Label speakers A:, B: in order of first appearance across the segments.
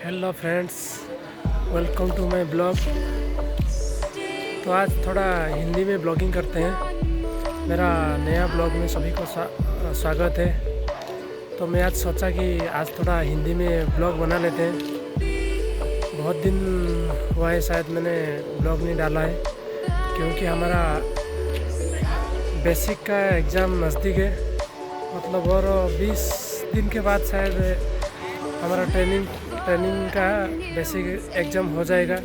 A: Hello friends, welcome to my blog. तो आज थोड़ा हिंदी में ब्लॉगिंग करते हैं। मेरा नया ब्लॉग में सभी को स्वागत है। तो मैं आज सोचा कि आज थोड़ा हिंदी में ब्लॉग बना लेते हैं। बहुत दिन हुआ है शायद मैंने ब्लॉग नहीं डाला है, क्योंकि हमारा बेसिक का एग्ज़ाम नज़दीक है। मतलब और 20 दिन के बाद शायद हमारा ट्रेनिंग का बेसिक एग्ज़ाम हो जाएगा।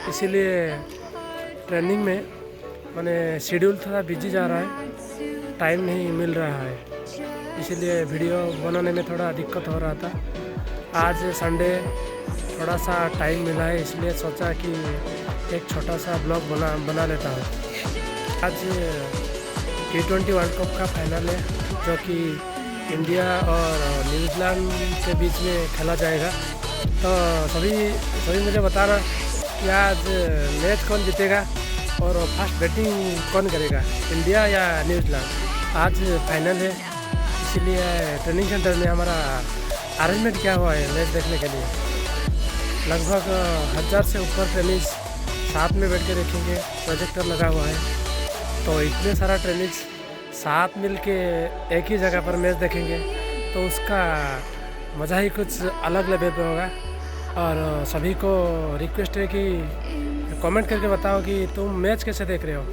A: इसीलिए ट्रेनिंग में मैंने शेड्यूल थोड़ा बिजी जा रहा है, टाइम नहीं मिल रहा है। इसीलिए वीडियो बनाने में थोड़ा दिक्कत हो रहा था। आज संडे थोड़ा सा टाइम मिला है, इसलिए सोचा कि एक छोटा सा ब्लॉग बना लेता हूँ। आज T20 वर्ल्ड कप का फाइनल है, जो कि इंडिया और न्यूजीलैंड के बीच में खेला जाएगा। तो सभी मुझे बताना कि आज मैच कौन जीतेगा और फर्स्ट बैटिंग कौन करेगा, इंडिया या न्यूजीलैंड। आज फाइनल है, इसीलिए ट्रेनिंग सेंटर में हमारा अरेंजमेंट क्या हुआ है मैच देखने के लिए। लगभग 1000 से ऊपर ट्रेनिंग्स साथ में बैठ के देखेंगे, प्रोजेक्टर लगा हुआ है। तो इतने सारा ट्रेनिंग्स साथ मिल के एक ही जगह पर मैच देखेंगे, तो उसका मज़ा ही कुछ अलग लेवल पे होगा। और सभी को रिक्वेस्ट है कि कमेंट करके बताओ कि तुम मैच कैसे देख रहे हो,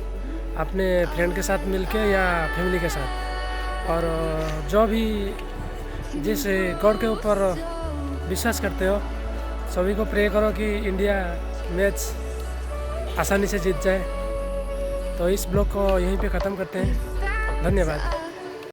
A: अपने फ्रेंड के साथ मिल के या फैमिली के साथ। और जो भी जिस गॉड के ऊपर विश्वास करते हो, सभी को प्रे करो कि इंडिया मैच आसानी से जीत जाए। तो इस ब्लॉग को यहीं पे ख़त्म करते हैं। धन्यवाद।